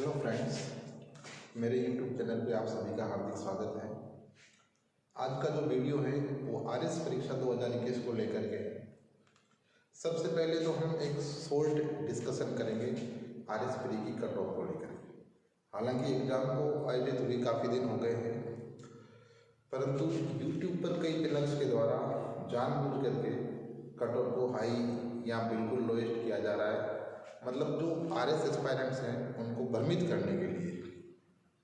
Hello friends, मेरे YouTube channel पे आप सभी का हार्दिक स्वागत है। आज का जो वीडियो है वो आरएस परीक्षा 2021 को लेकर के है। सबसे पहले तो हम एक शॉर्ट डिस्कशन करेंगे आरएस प्री की कट ऑफ को लेकर। हालांकि एग्ज़ाम को आयोजित हुए काफ़ी दिन हो गए हैं, परंतु यूट्यूब पर कई चैनल्स के द्वारा जानबूझ करके कट ऑफ को हाई या बिल्कुल लोएस्ट किया जा रहा है। मतलब जो आरएस एस्पायरेंट्स हैं उनको भ्रमित करने के लिए,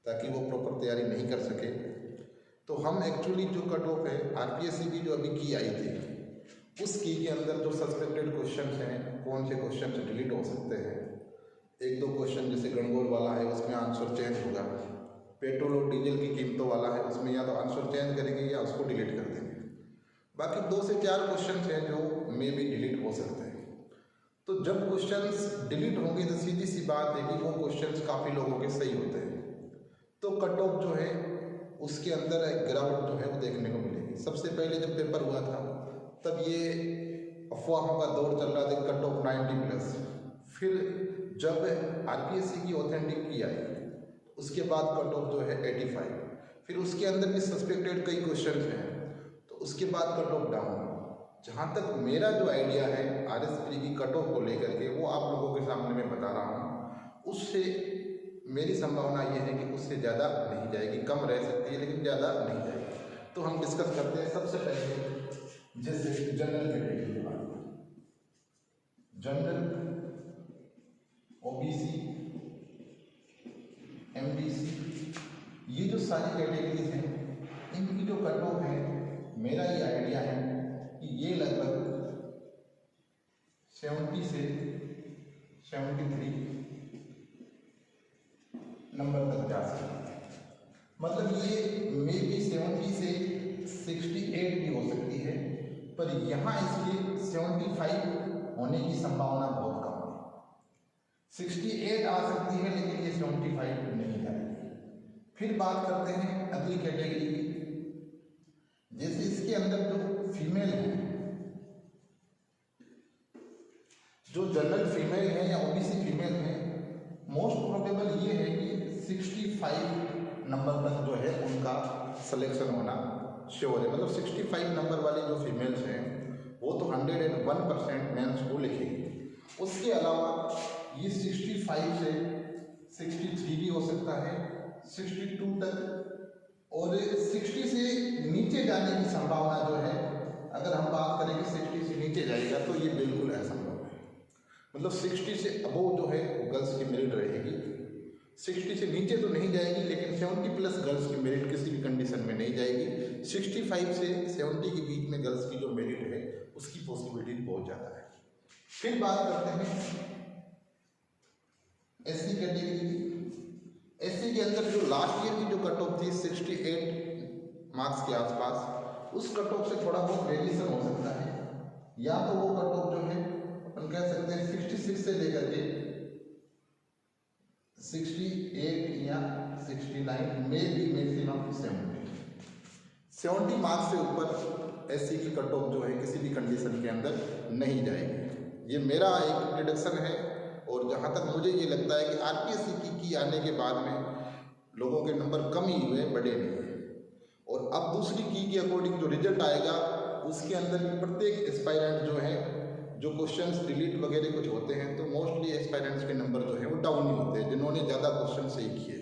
ताकि वो प्रॉपर तैयारी नहीं कर सके। तो हम एक्चुअली जो कट ऑफ है आरपीएससी की जो अभी की आई थी, उस की के अंदर जो सस्पेक्टेड क्वेश्चन हैं, कौन से क्वेश्चन डिलीट हो सकते हैं। एक दो क्वेश्चन जैसे गणगौर वाला है उसमें आंसर चेंज होगा, पेट्रोल और डीजल की कीमतों वाला है उसमें या तो आंसर चेंज करेंगे या उसको डिलीट कर देंगे। बाकी 2 से 4 क्वेश्चन हैं जो मे भी डिलीट हो सकते हैं। तो जब क्वेश्चंस डिलीट होंगे तो सीधी सी बात है कि वो क्वेश्चंस काफ़ी लोगों के सही होते हैं, तो कट ऑफ जो है उसके अंदर एक गिरावट जो है वो देखने को मिलेगी। सबसे पहले जब पेपर हुआ था तब ये अफवाहों का दौर चल रहा था, कट ऑफ 90+। फिर जब आरपीएससी की ऑथेंटिक की आई उसके बाद कट ऑफ जो है 85। फिर उसके अंदर भी सस्पेक्टेड कई क्वेश्चन हैं, तो उसके बाद कट ऑफ डाउन। जहाँ तक मेरा जो आइडिया है आरएस प्री की कट ऑफ को लेकर के, वो आप लोगों के सामने मैं बता रहा हूँ। उससे मेरी संभावना ये है कि उससे ज़्यादा नहीं जाएगी, कम रह सकती है लेकिन ज़्यादा नहीं जाएगी। तो हम डिस्कस करते हैं। सबसे पहले जैसे जनरल कैटेगरी के बारे में, जनरल, ओबीसी, एमबीसी, ये जो सारी कैटेगरीज हैं इनकी जो कट ऑफ है, मेरा ये आइडिया है कि ये लगभग 70 से 73 नंबर तक जा सकता है। मतलब ये मे बी 70 से 68 भी हो सकती है, पर यहाँ इसके 75 होने की संभावना बहुत कम है। 68 आ सकती है लेकिन ये 75 नहीं जाएगी। फिर बात करते हैं अगली कैटेगरी की। जैसे इसके अंदर जो फीमेल है, जो जनरल फीमेल है या ओबीसी फीमेल है, मोस्ट प्रोबेबल ये है कि 65 नंबर तक जो है उनका सिलेक्शन होना श्योर है। मतलब 65 नंबर वाली जो फीमेल्स हैं वो तो 101% मेंस को लिखेगी। उसके अलावा ये 65 से 63 भी हो सकता है, 62 तक, और 60 से नीचे जाने की संभावना जो है, अगर हम बात करें कि 60 से नीचे जाएगा तो ये बिल्कुल असंभव है। मतलब 60 से अबोव जो है गर्ल्स की मेरिट रहेगी। 60 से नीचे तो नहीं जाएगी, लेकिन 70+ गर्ल्स की मेरिट किसी भी कंडीशन में नहीं जाएगी। 65 से 70 के बीच में गर्ल्स की जो मेरिट है उसकी पॉसिबिलिटी बहुत ज़्यादा है। फिर बात करते हैं एससी कैटेगरी की। एससी के अंदर जो लास्ट ईयर की जो कट ऑफ थी 68 मार्क्स के आसपास, उस कट ऑफ से थोड़ा बहुत वेरिएशन हो सकता है। या तो वो कट ऑफ जो है अपन कह सकते हैं 66 से लेकर के 68 या 69 में भी मैक्सिमम 70 मार्क्स से ऊपर एससी की कट ऑफ जो है किसी भी कंडीशन के अंदर नहीं जाएगी। ये मेरा एक प्रेडिक्शन है। और जहाँ तक मुझे ये लगता है कि आरपीएससी की आने के बाद में लोगों के नंबर कम ही हुए, बढ़े नहीं। और अब दूसरी की के अकॉर्डिंग जो रिजल्ट आएगा उसके अंदर प्रत्येक एस्पायरेंट जो है, जो क्वेश्चंस डिलीट वगैरह कुछ होते हैं, तो मोस्टली एस्पायरेंट्स के नंबर जो है वो डाउन ही होते हैं, जिन्होंने ज़्यादा क्वेश्चन सही किए।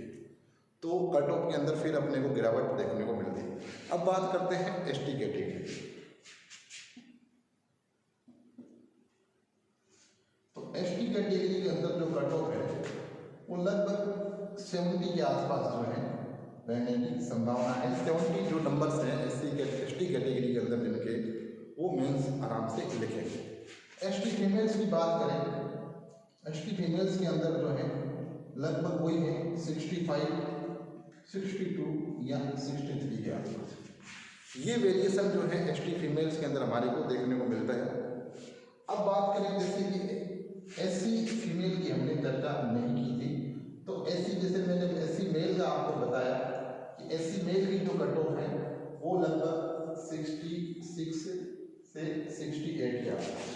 तो कट ऑफ के अंदर फिर अपने को गिरावट देखने को मिलती है। अब बात करते हैं एसटी कैटेगरी। तो एसटी कैटेगरी के अंदर जो कट ऑफ है वो लगभग 70 के आसपास जो है रहने की संभावना है। 70 जो नंबर्स हैं एसटी कैटेगरी के अंदर जिनके, वो मेंस आराम से लिखेंगे। एसटी फीमेल्स की बात करें, एसटी फीमेल्स के अंदर जो है लगभग वही है 65, 62 या 63 के आसपास। ये वेरिएशन जो है एसटी फीमेल्स के अंदर हमारे को देखने को मिलता है। अब बात करें जैसे कि एससी फीमेल की हमने चर्चा नहीं की थी, तो एससी, जैसे मैंने एससी मेल का आपको बताया कि एससी मेल की जो कट ऑफ है वो लगभग 66 से 68 के आसपास।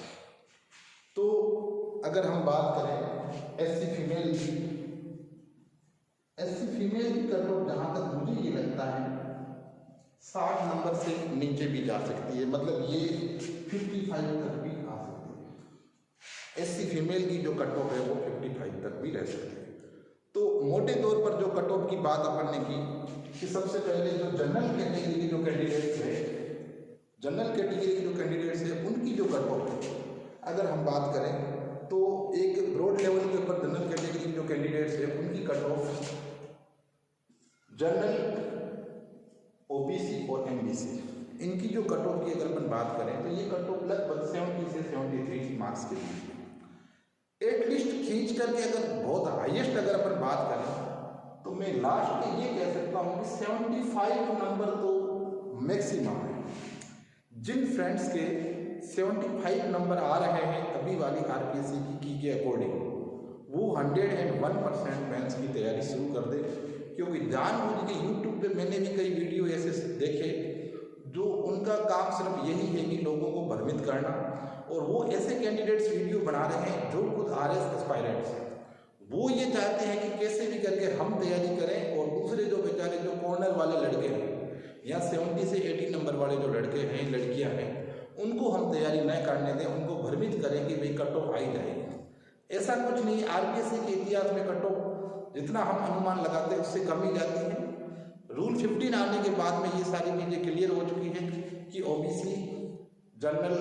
तो अगर हम बात करें एससी फीमेल की, 60 नंबर से नीचे भी जा सकती है, मतलब ये 55 तक भी आ सकती है। एससी फीमेल की जो कट ऑफ है वो 55 तक भी रह सकती है। तो मोटे तौर पर जो कट ऑफ की बात अपन ने की कि सबसे पहले जो जनरल कैटेगरी के जो कैंडिडेट्स है, जनरल कैटेगरी के जो कैंडिडेट्स है उनकी जो कट ऑफ है अगर हम बात करें तो एक ब्रॉड लेवल के ऊपर जनरल कैटेगरी के जो कैंडिडेट्स है उनकी कट ऑफ जनरल, ओबीसी और एमबीसी, इनकी जो कट ऑफ की अगर अपन बात करें तो ये कट ऑफ लगभग 70 से 73 मार्क्स के लिए एटलीस्ट खींच करके अगर बहुत हाईएस्ट अगर अपन बात करें तो मैं लास्ट में ये कह सकता हूँ कि 75 नंबर तो मैक्सिमम है। जिन फ्रेंड्स के 75 नंबर आ रहे हैं अभी वाली आरपीएससी की के अकॉर्डिंग, वो 101% मेंस की तैयारी शुरू कर दे, क्योंकि जानबूझ के यूट्यूब पे मैंने भी कई वीडियो ऐसे देखे जो उनका काम सिर्फ यही है कि लोगों को भ्रमित करना, और वो ऐसे कैंडिडेट्स वीडियो बना रहे हैं जो खुद आरएस एस्पायरेंट्स हैं। वो ये चाहते हैं कि कैसे भी करके हम तैयारी करें और दूसरे जो बेचारे जो कॉर्नर वाले लड़के हैं या 70 से 80 नंबर वाले जो लड़के हैं लड़कियां हैं उनको हम तैयारी न करने दें, उनको भ्रमित करें कि भाई कट ऑफ आ ही जाएगी। ऐसा कुछ नहीं, आरपीएससी के इतिहास में कट ऑफ जितना हम अनुमान लगाते हैं उससे कम ही जाती है। रूल 15 आने के बाद में ये सारी चीज़ें क्लियर हो चुकी हैं कि ओबीसी जनरल,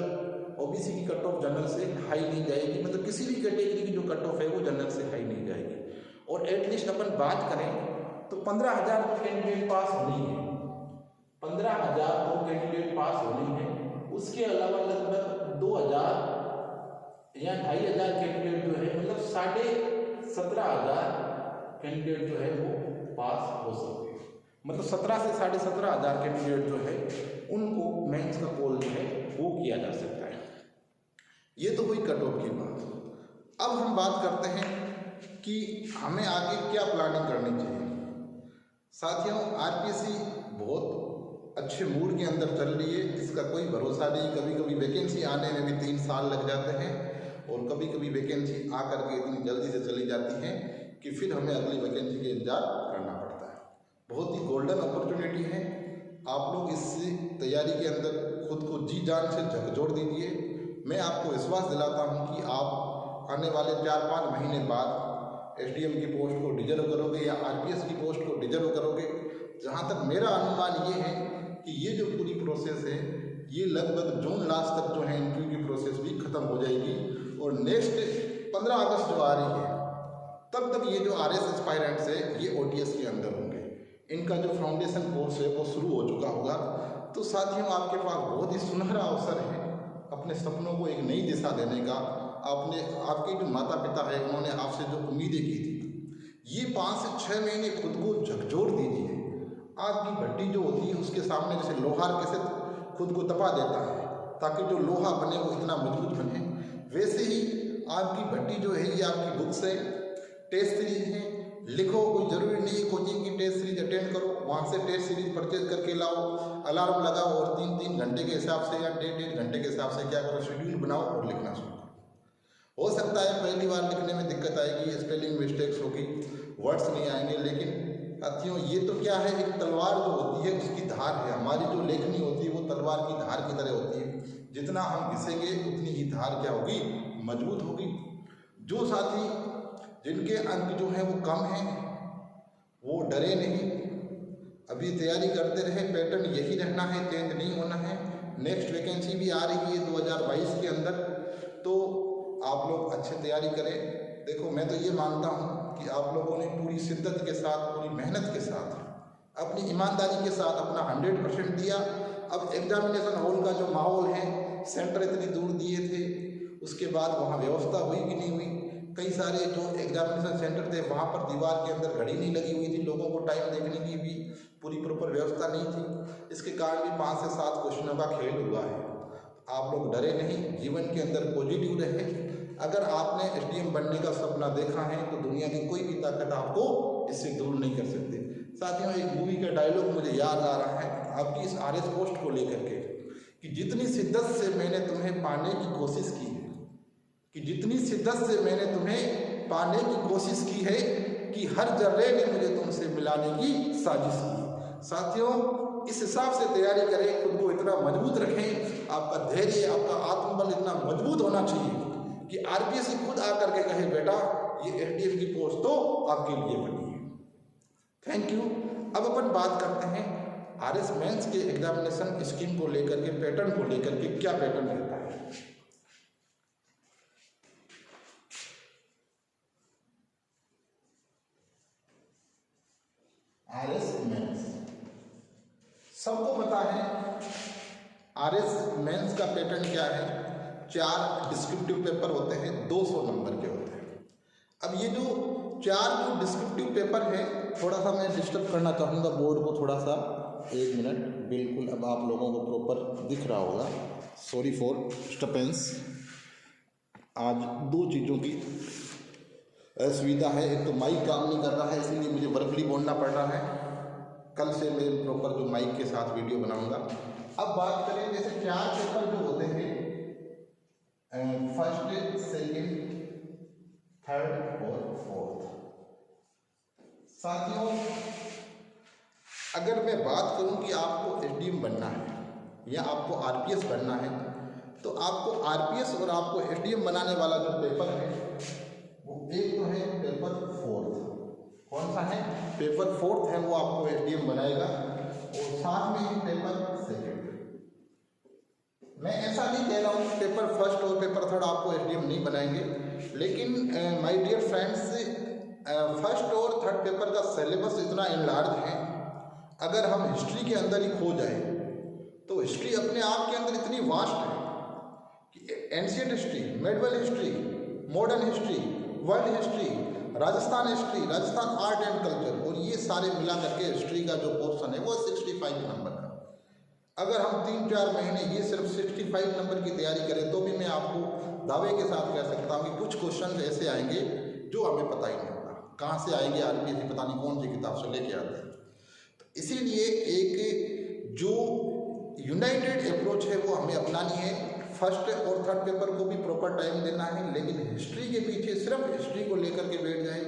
ओबीसी की कट ऑफ जनरल से हाई नहीं जाएगी, मतलब किसी भी कैटेगरी की जो कट ऑफ है वो जनरल से हाई नहीं जाएगी। और एटलीस्ट अपन बात करें तो 15,000 तो कैंडिडेट पास होनी है, 15,000 तो कैंडिडेट पास होनी है। उसके अलावा लगभग 2,000 या 2,500 कैंडिडेट जो है, मतलब 17,500 कैंडिडेट जो है वो पास हो सकते हैं, मतलब 17 से 17,500 कैंडिडेट जो है उनको मेंस का कॉल जो है वो किया जा सकता है। ये तो हुई कट ऑफ की बात। अब हम बात करते हैं कि हमें आगे क्या प्लानिंग करनी चाहिए। साथियों, आरपीएससी बहुत अच्छे मूड के अंदर चल रही है, इसका कोई भरोसा नहीं। कभी कभी वैकेंसी आने में भी 3 साल लग जाते हैं और कभी कभी वैकेंसी आकर के इतनी जल्दी से चली जाती हैं कि फिर हमें अगली वैकेंसी के इंतजार करना पड़ता है। बहुत ही गोल्डन अपॉर्चुनिटी है, आप लोग इस तैयारी के अंदर खुद को जी जान से झकझोर दीजिए। मैं आपको विश्वास दिलाता हूं कि आप आने वाले 4-5 महीने बाद एसडीएम की पोस्ट को डिजर्व करोगे या आरपीएस की पोस्ट को डिजर्व करोगे। जहां तक मेरा अनुमान ये है कि ये जो पूरी प्रोसेस है ये लगभग जून लास्ट तक जो है इंटरव्यू की प्रोसेस भी खत्म हो जाएगी और नेक्स्ट 15 अगस्त जो आ रही है तब तक ये जो आरएस एस्पायरेंट्स है ये ओटीएस के अंदर होंगे। इनका जो फाउंडेशन कोर्स है वो शुरू हो चुका होगा। तो साथियों, आपके पास बहुत ही सुनहरा अवसर है अपने सपनों को एक नई दिशा देने का। आपके जो माता पिता है उन्होंने आपसे जो उम्मीदें की थी, ये 5 से 6 महीने खुद को झकझोर दीजिए। आपकी भट्टी जो होती है उसके सामने जैसे लोहार कैसे खुद को तपा देता है ताकि जो लोहा बने वो इतना मजबूत बने, वैसे ही आपकी भट्टी जो है ये आपकी बुक्स है, टेस्ट सीरीज है, लिखो। कोई ज़रूरी नहीं कोचिंग की टेस्ट सीरीज अटेंड करो, वहाँ से टेस्ट सीरीज परचेज करके लाओ, अलार्म लगाओ और 3-3 घंटे के हिसाब से या 1.5 घंटे के हिसाब से क्या करो, शेड्यूल बनाओ और लिखना शुरू करो। हो सकता है पहली बार लिखने में दिक्कत आएगी, स्पेलिंग मिस्टेक्स होगी, वर्ड्स नहीं आएंगे, लेकिन साथियों ये तो क्या है, एक तलवार जो होती है उसकी धार है। हमारी जो लेखनी होती है वो तलवार की धार की तरह होती है, जितना हम घिसेंगे उतनी ही धार क्या होगी, मजबूत होगी। जो साथी जिनके अंक जो हैं वो कम हैं वो डरे नहीं, अभी तैयारी करते रहे, पैटर्न यही रहना है, चेंज नहीं होना है। नेक्स्ट वैकेंसी भी आ रही है 2022 के अंदर, तो आप लोग अच्छे तैयारी करें। देखो, मैं तो ये मानता हूँ कि आप लोगों ने पूरी शिद्दत के साथ, पूरी मेहनत के साथ, अपनी ईमानदारी के साथ अपना 100% दिया। अब एग्जामिनेशन हॉल का जो माहौल है, सेंटर इतनी दूर दिए थे, उसके बाद वहाँ व्यवस्था हुई कि नहीं हुई। कई सारे जो एग्जामिनेशन सेंटर थे वहाँ पर दीवार के अंदर घड़ी नहीं लगी हुई थी, लोगों को टाइम देखने की भी पूरी प्रॉपर व्यवस्था नहीं थी। इसके कारण भी 5 से 7 क्वेश्चनों का खेल हुआ है। आप लोग डरे नहीं, जीवन के अंदर पॉजिटिव रहे। अगर आपने एसडीएम बनने का सपना देखा है तो दुनिया की कोई भी ताकत आपको इससे दूर नहीं कर सकती। साथियों, एक मूवी का डायलॉग मुझे याद आ रहा है आपकी इस आरएस पोस्ट को लेकर के, कि जितनी शिद्दत से मैंने तुम्हें पाने की कोशिश की है, कि जितनी शिद्दत से मैंने तुम्हें पाने की कोशिश की है कि हर जर्रे ने मुझे तुमसे मिलाने की साजिश की। साथियों, इस हिसाब से तैयारी करें, खुद को इतना मजबूत रखें, आपका धैर्य, आपका आत्मबल इतना मजबूत होना चाहिए कि आरपीएससी खुद आकर के कहे बेटा ये एसडीएम की पोस्ट तो आपके लिए बनी है। Thank you. अब अपन बात करते हैं आरएस मेंस के एग्जामिनेशन स्कीम को लेकर के, पैटर्न को लेकर के क्या पैटर्न रहता है। आरएस मेंस सबको पता है, आरएस मेंस का पैटर्न क्या है। 4 डिस्क्रिप्टिव पेपर होते हैं, 200 नंबर के होते हैं। अब ये जो 4 जो डिस्क्रिप्टिव पेपर है, थोड़ा सा मैं डिस्टर्ब करना चाहूँगा बोर्ड को, थोड़ा सा 1 मिनट। बिल्कुल अब आप लोगों को प्रॉपर दिख रहा होगा, सॉरी फॉर डिस्टर्बेंस। आज 2 चीज़ों की असुविधा है, एक तो माइक काम नहीं कर रहा है इसलिए मुझे वर्बली बोलना पड़ रहा है। कल से मैं प्रॉपर जो माइक के साथ वीडियो बनाऊंगा। अब बात करें जैसे 4 पेपर जो होते हैं, फर्स्ट, सेकंड, थर्ड और फोर्थ। साथियों अगर मैं बात करूं कि आपको एसडीएम बनना है या आपको आरपीएस बनना है, तो आपको आरपीएस और आपको एसडीएम बनाने वाला जो पेपर है वो एक तो है पेपर 4th। कौन सा है? पेपर 4th है, वो आपको एसडीएम बनाएगा, और साथ में ही पेपर 2nd। मैं ऐसा नहीं कह रहा हूँ पेपर 1st और पेपर 3rd आपको एसडीएम नहीं बनाएंगे, लेकिन माय डियर फ्रेंड्स 1st और 3rd पेपर का सिलेबस इतना इनलार्ज है, अगर हम हिस्ट्री के अंदर ही खो जाए तो हिस्ट्री अपने आप के अंदर इतनी वास्ट है कि ancient history, medieval history, modern history, world history, Rajasthan history, Rajasthan art and culture, और ये सारे मिला करके हिस्ट्री का जो पोर्शन है वो 65 नंबर का। अगर हम 3-4 महीने ये सिर्फ 65 नंबर की तैयारी करें तो भी मैं आपको दावे के साथ कह सकता हूँ कि कुछ क्वेश्चन ऐसे आएंगे जो हमें पता ही नहीं होगा कहाँ से आएंगे, आरपीएससी पता नहीं कौन सी किताब से लेके आते हैं। तो इसीलिए एक जो यूनाइटेड अप्रोच है वो हमें अपनानी है। 1st और 3rd पेपर को भी प्रॉपर टाइम देना है, लेकिन हिस्ट्री के पीछे सिर्फ हिस्ट्री को लेकर के बैठ जाए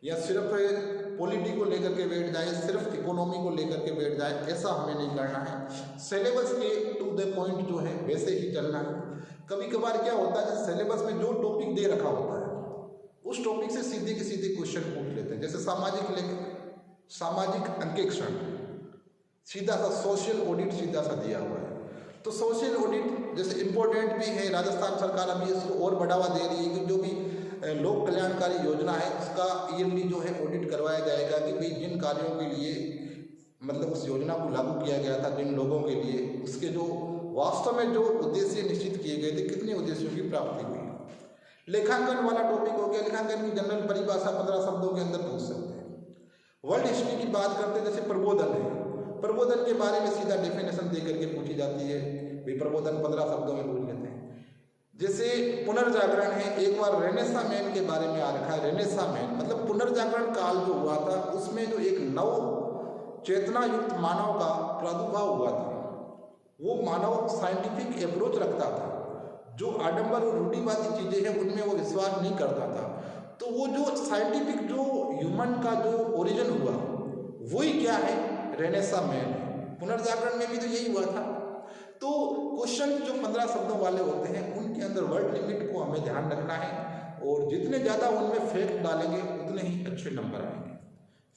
या सिर्फ पॉलिटी को लेकर के बैठ जाए, सिर्फ इकोनॉमी को लेकर के बैठ जाए, ऐसा हमें नहीं करना है। सिलेबस के टू द पॉइंट जो है वैसे ही चलना है। कभी कभार क्या होता है, सिलेबस में जो टॉपिक दे रखा होता है उस टॉपिक से सीधे के सीधे क्वेश्चन पूछ लेते हैं। जैसे सामाजिक अंकेक्षण, सीधा सा सोशल ऑडिट सीधा सा दिया हुआ है, तो सोशल ऑडिट जैसे इम्पोर्टेंट भी है। राजस्थान सरकार अभी इसको और बढ़ावा दे रही है कि जो भी लोक कल्याणकारी योजना है उसका ईयरली जो है ऑडिट करवाया जाएगा कि भाई जिन कार्यों के लिए मतलब उस योजना को लागू किया गया था, जिन लोगों के लिए, उसके जो वास्तव में जो उद्देश्य निश्चित किए गए थे, कितने उद्देश्यों की प्राप्ति हुई। लेखांकन वाला टॉपिक हो गया, लेखांकन की जनरल परिभाषा 15 शब्दों के अंदर पूछ सकते हैं। वर्ल्ड हिस्ट्री की बात करते हैं, जैसे प्रबोधन है, प्रबोधन के बारे में सीधा डेफिनेशन दे करके पूछी जाती है, भाई प्रबोधन 15 शब्दों में पूछ लेते हैं। जैसे पुनर्जागरण है, एक बार रेनेसा मैन के बारे में आ रखा है। रेनेसा मैन मतलब पुनर्जागरण काल जो हुआ था उसमें जो एक नव चेतना युक्त मानव का प्रादुर्भाव हुआ था, वो मानव साइंटिफिक अप्रोच रखता था, जो आडंबर और रूढ़िवादी चीजें हैं उनमें वो विश्वास नहीं करता था। तो वो जो साइंटिफिक जो ह्यूमन का जो ओरिजिन हुआ वही क्या है, रेनेसा मैन है। पुनर्जागरण में भी तो यही हुआ था। तो क्वेश्चन जो 15 शब्दों वाले होते हैं उनके अंदर वर्ड लिमिट को हमें ध्यान रखना है, और जितने ज़्यादा उनमें फैक्ट डालेंगे उतने ही अच्छे नंबर आएंगे।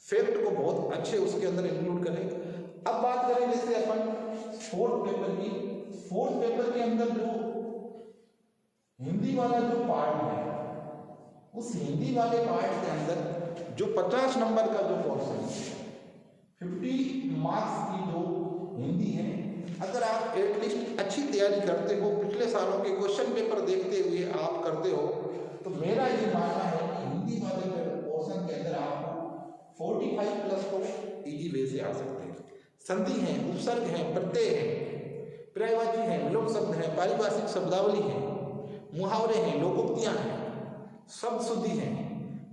फैक्ट को बहुत अच्छे उसके अंदर इंक्लूड करें। अब बात करें जैसे अपन 4th पेपर की, 4th पेपर के अंदर जो हिंदी वाला जो पार्ट है, उस हिंदी वाले पार्ट के अंदर जो 50 नंबर का जो पोर्शन है, 50 मार्क्स की जो हिंदी है, अगर आप एटलीस्ट अच्छी तैयारी करते हो, पिछले सालों के क्वेश्चन पेपर देखते हुए आप करते हो, तो मेरा ये मानना है कि हिंदी वाले पोर्शन के अंदर आपको 45 प्लस तो इजी वे से आ सकते हैं। संधि हैं, उपसर्ग हैं, प्रत्यय हैं, पर्यायवाची हैं, विलोम शब्द हैं, पारिभाषिक शब्दावली है, मुहावरे हैं, लोकोक्तियां हैं, शब्द शुद्धि है,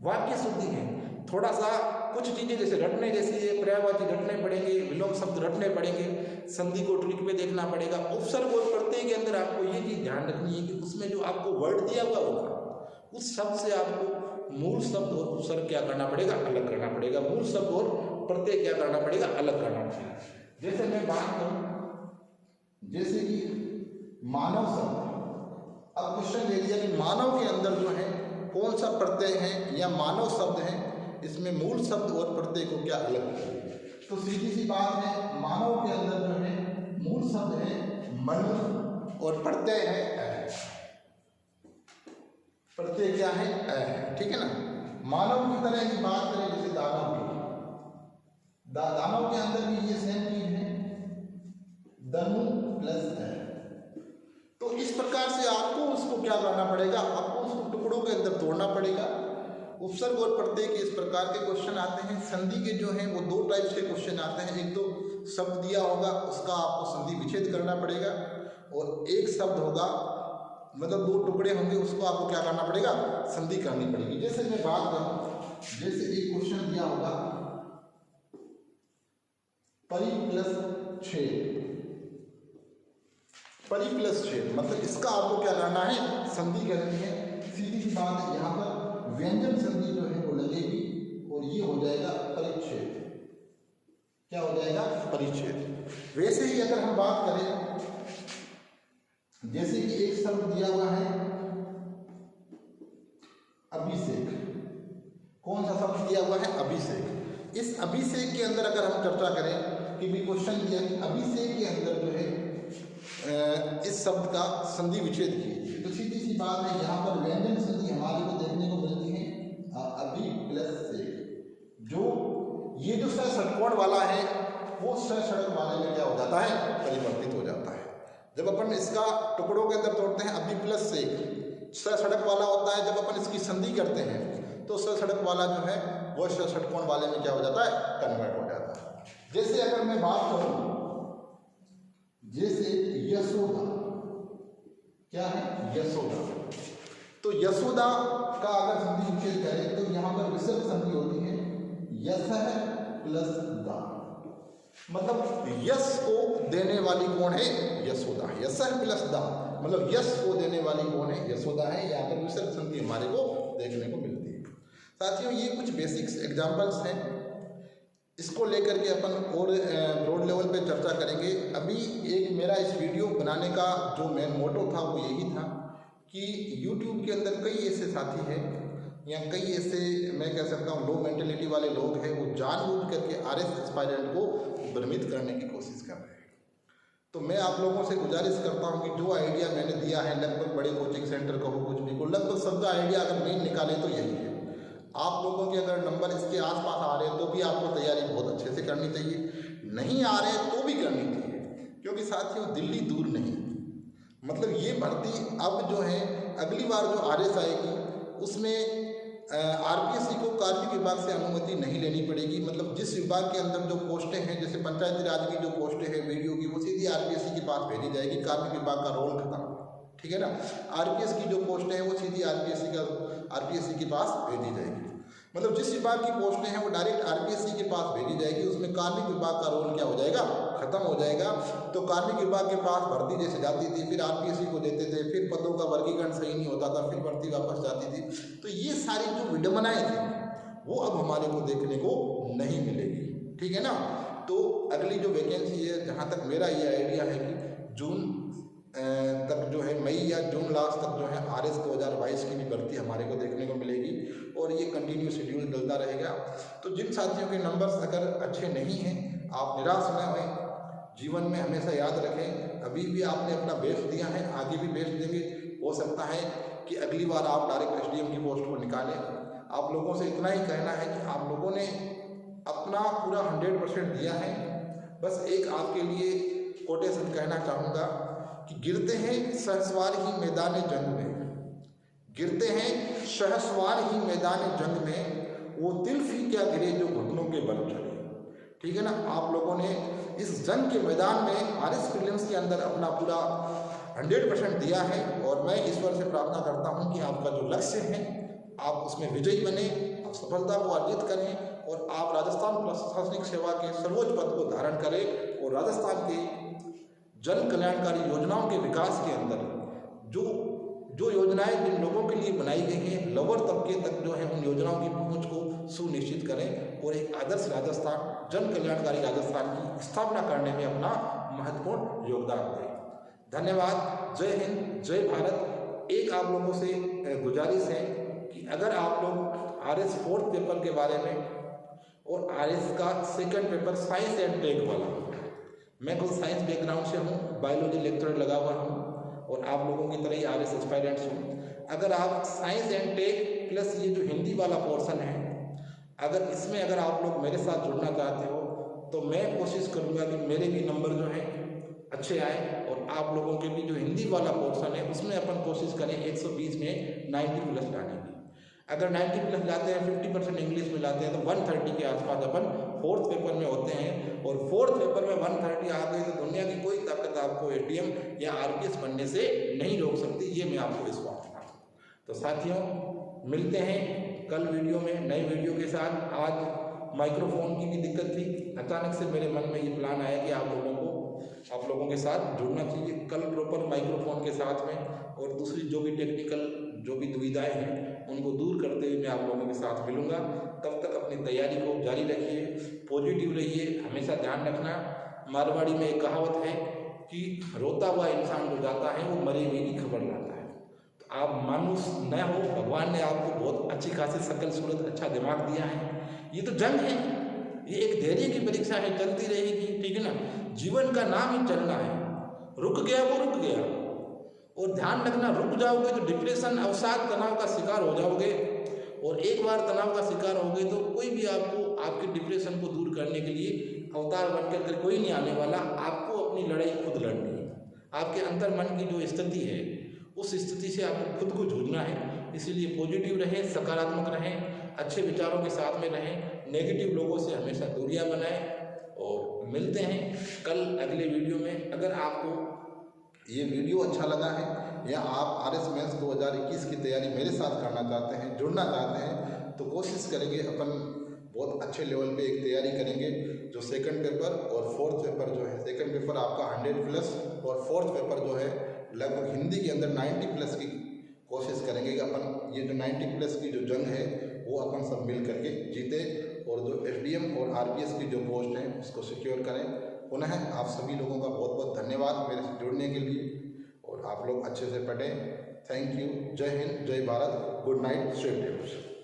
वाक्य शुद्धि है। थोड़ा सा कुछ चीजें जैसे रटने जैसी है, पर्यायवाची रटने पड़ेंगे, विलोम शब्द रटने पड़ेंगे, संधि को ट्रिक में देखना पड़ेगा। उपसर्ग और प्रत्यय के अंदर आपको ये चीज ध्यान रखनी है कि उसमें जो आपको वर्ड दिया हुआ होगा उस शब्द से आपको मूल शब्द और उपसर्ग क्या करना पड़ेगा, अलग करना पड़ेगा। मूल शब्द और प्रत्यय क्या करना पड़ेगा, अलग करना पड़ेगा। जैसे मैं बात करूं, जैसे कि मानव शब्द, अब क्वेश्चन ले लिया कि मानव के अंदर जो है कौन सा प्रत्यय है या मानव शब्द है, इसमें मूल शब्द और प्रत्यय को क्या अलग है। तो सीधी सी बात है, मानव के अंदर जो है मूल शब्द है मनु और प्रत्यय है अ। प्रत्यय क्या है अ, ठीक है ना। मानव की तरह की बात करें जैसे दानव की, दानव के अंदर भी ये सेम चीज है, दनु प्लस अ। तो इस प्रकार से आपको उसको क्या करना पड़ेगा, आपको उसको टुकड़ों के अंदर तोड़ना पड़ेगा। उपसर्ग और प्रत्यय के इस प्रकार के क्वेश्चन आते हैं। संधि के जो हैं वो दो टाइप्स के क्वेश्चन आते हैं, एक तो शब्द दिया होगा उसका आपको संधि विच्छेद करना पड़ेगा, और एक शब्द होगा मतलब दो टुकड़े होंगे उसको आपको क्या करना पड़ेगा, संधि करनी पड़ेगी। जैसे मैं बात करूं, जैसे एक क्वेश्चन दिया होगा परि प्लस छेद, परि प्लस छेद, मतलब इसका आपको क्या करना है, संधि करनी है। सीधी सी बात है, यहाँ पर व्यंजन संधि जो है वो लगेगी और ये हो जाएगा परिच्छेद। क्या हो जाएगा, परिच्छेद। वैसे ही अगर हम बात करें, जैसे कि एक शब्द दिया हुआ है अभिषेक, कौन सा शब्द दिया हुआ है, अभिषेक। इस अभिषेक के अंदर अगर हम चर्चा करें कि भी क्वेश्चन दिया कि अभिषेक के अंदर जो है इस शब्द का संधि विच्छेद कीजिए, तो सीधी सी बात है, यहाँ पर व्यंजन संधि हमारे को देखने को मिलती है अभि प्लस से। जो ये जो षटकोण वाला है वो षटक वाले में क्या हो जाता है, परिवर्तित हो जाता है। जब अपन इसका टुकड़ों के अंदर तोड़ते हैं अभि प्लस से, षटक वाला होता है। जब अपन इसकी संधि करते हैं तो षटक वाला जो है वो षटकोण वाले में क्या हो जाता है, कन्वर्ट हो जाता है। जैसे अगर मैं बात करूं, जैसे यशोदा, क्या है, यशोदा, तो यशोदा का अगर संधि विच्छेद करें तो यहाँ पर विसर्ग संधि होती है यश प्लस दा, मतलब यश को देने वाली कौन है, यशोदा। यश प्लस दा मतलब यश को देने वाली कौन है, यशोदा है। यहाँ पर विसर्ग संधि हमारे को देखने को मिलती है। साथियों, ये कुछ बेसिक्स एग्जाम्पल्स हैं, इसको लेकर के अपन और ब्रॉड लेवल पे चर्चा करेंगे। अभी एक मेरा इस वीडियो बनाने का जो मेन मोटो था वो यही था कि YouTube के अंदर कई ऐसे साथी हैं या कई ऐसे मैं कह सकता हूँ लो मेंटेलिटी वाले लोग हैं, वो जानबूझ करके RS एस्पायरेंट को भ्रमित करने की कोशिश कर रहे हैं। तो मैं आप लोगों से गुजारिश करता हूँ कि जो आइडिया मैंने दिया है, लगभग बड़े कोचिंग सेंटर का हो कुछ भी को, लगभग सबका आइडिया अगर मेन निकाले तो यही है। आप लोगों के अगर नंबर इसके आसपास आ रहे हैं तो भी आपको तैयारी बहुत अच्छे से करनी चाहिए, नहीं आ रहे हैं तो भी करनी चाहिए, क्योंकि साथियों दिल्ली दूर नहीं। मतलब ये भर्ती अब जो है अगली बार जो RS आएगी उसमें RPSC को कार्मिक विभाग से अनुमति नहीं लेनी पड़ेगी। मतलब जिस विभाग के अंदर जो पोस्टें हैं, जैसे पंचायती राज की जो पोस्टें हैं वीडियो की, वो सीधी RPSC के पास भेजी जाएगी, कार्मिक विभाग का रोल खत्म, ठीक है ना। RPS की जो पोस्टें हैं वो सीधी RPSC के पास भेजी जाएगी। मतलब जिस विभाग की पोस्टें हैं वो डायरेक्ट RPSC के पास भेजी जाएगी, उसमें कार्मिक विभाग का रोल क्या हो जाएगा, खत्म हो जाएगा। तो कार्मिक विभाग के पास भर्ती जैसे जाती थी, फिर RPSC को देते थे, फिर पदों का वर्गीकरण सही नहीं होता था, फिर भर्ती वापस जाती थी। तो ये सारी जो विडंबनाएं थी वो अब हमारे को देखने को नहीं मिलेगी, ठीक है ना। तो अगली जो वैकेंसी है, जहाँ तक मेरा ये आइडिया है कि जून तक जो है, मई या जून लास्ट तक जो है RS 2022 की भी भर्ती हमारे को देखने को मिलेगी और ये कंटिन्यू शेड्यूल चलता रहेगा। तो जिन साथियों के नंबर्स अगर अच्छे नहीं हैं, आप निराश न हों, जीवन में हमेशा याद रखें अभी भी आपने अपना बेस्ट दिया है, आगे भी बेस्ट देंगे। हो सकता है कि अगली बार आप डायरेक्ट SDM की पोस्ट को निकालें। आप लोगों से इतना ही कहना है कि आप लोगों ने अपना पूरा 100% दिया है। बस एक आपके लिए कोटेशन कहना चाहूँगा कि गिरते हैं सहसवार ही मैदान जंग में, गिरते हैं सहसवार ही मैदान जंग में, वो दिल भी क्या गिरे जो घुटनों के बल चले, ठीक है ना। आप लोगों ने इस जंग के मैदान में RS प्रीलिम्स के अंदर अपना पूरा 100% दिया है और मैं ईश्वर से प्रार्थना करता हूं कि आपका जो लक्ष्य है आप उसमें विजयी बने, आप सफलता को अर्जित करें और आप राजस्थान प्रशासनिक सेवा के सर्वोच्च पद को धारण करें और राजस्थान के जन कल्याणकारी योजनाओं के विकास के अंदर जो योजनाएं जिन लोगों के लिए बनाई गई हैं, लोअर तबके तक जो है उन योजनाओं की पहुंच को सुनिश्चित करें और एक आदर्श राजस्थान, जन कल्याणकारी राजस्थान की स्थापना करने में अपना महत्वपूर्ण योगदान दें। धन्यवाद। जय हिंद, जय भारत। एक आप लोगों से गुजारिश है कि अगर आप लोग आरएस 4th पेपर के बारे में और आरएस का 2nd paper science and take वाला, मैं खुद साइंस बैकग्राउंड से हूँ, बायोलॉजी लेक्चरर लगा हुआ हूँ और आप लोगों की तरह ही आरएस एस्पायरेंट्स हूँ। अगर आप साइंस एंड टेक प्लस ये जो हिंदी वाला पोर्शन है, अगर इसमें अगर आप लोग मेरे साथ जुड़ना चाहते हो तो मैं कोशिश करूँगा कि मेरे भी नंबर जो हैं अच्छे आए और आप लोगों के भी जो हिंदी वाला पोर्शन है उसमें अपन कोशिश करें 120 में 90 प्लस लाने की। अगर 90 प्लस लाते हैं, 50% इंग्लिश में लाते हैं तो 130 के आसपास अपन 4th पेपर में होते हैं और 4th पेपर में 130 आ गए तो दुनिया की कोई ताकत आपको एटीएम या आरपीएस बनने से नहीं रोक सकती, ये मैं आपको विश्वास दिलाता हूँ। तो साथियों, मिलते हैं कल वीडियो में, नए वीडियो के साथ। आज माइक्रोफोन की भी दिक्कत थी, अचानक से मेरे मन में ये प्लान आया कि आप लोगों के साथ जुड़ना चाहिए। कल प्रॉपर माइक्रोफोन के साथ में और दूसरी जो भी टेक्निकल जो भी दुविधाएं हैं उनको दूर करते हुए मैं आप लोगों के साथ मिलूंगा। तब तक अपनी तैयारी को जारी रखिए, पॉजिटिव रहिए। हमेशा ध्यान रखना, मारवाड़ी में एक कहावत है कि रोता हुआ इंसान जो जाता है वो मरे हुए की खबर लाता है। तो आप मानुस न हो, भगवान ने आपको बहुत अच्छी खासी शकल सूरत, अच्छा दिमाग दिया है। ये तो जंग है, ये एक धैर्य की परीक्षा है, चलती रहेगी, ठीक है ना। जीवन का नाम ही चलना है, रुक गया वो रुक गया। और ध्यान रखना, रुक जाओगे तो डिप्रेशन, अवसाद, तनाव का शिकार हो जाओगे और एक बार तनाव का शिकार हो गए तो कोई भी आपको आपके डिप्रेशन को दूर करने के लिए अवतार बनकर कोई नहीं आने वाला। आपको अपनी लड़ाई खुद लड़नी है। आपके अंतर मन की जो स्थिति है उस स्थिति से आपको खुद को जूझना है। इसीलिए पॉजिटिव रहें, सकारात्मक रहें, अच्छे विचारों के साथ में रहें, नेगेटिव लोगों से हमेशा दूरियां बनाएं। और मिलते हैं कल अगले वीडियो में। अगर आपको ये वीडियो अच्छा लगा है या आप आरएस मेंस 2021 की तैयारी मेरे साथ करना चाहते हैं, जुड़ना चाहते हैं, तो कोशिश करेंगे अपन बहुत अच्छे लेवल पे एक तैयारी करेंगे। जो 2nd पेपर और 4th पेपर जो है, 2nd पेपर आपका 100 प्लस और 4th पेपर जो है लगभग हिंदी के अंदर 90 प्लस की कोशिश करेंगे कि अपन ये जो 90 प्लस की जो जंग है वो अपन सब मिल करके जीते और जो एसडीएम और आरपीएस की जो पोस्ट है उसको सिक्योर करें। पुनः आप सभी लोगों का बहुत बहुत धन्यवाद मेरे से जुड़ने के लिए और आप लोग अच्छे से पढ़ें। Thank you. जय हिंद, जय Bharat. Good night, stay safe.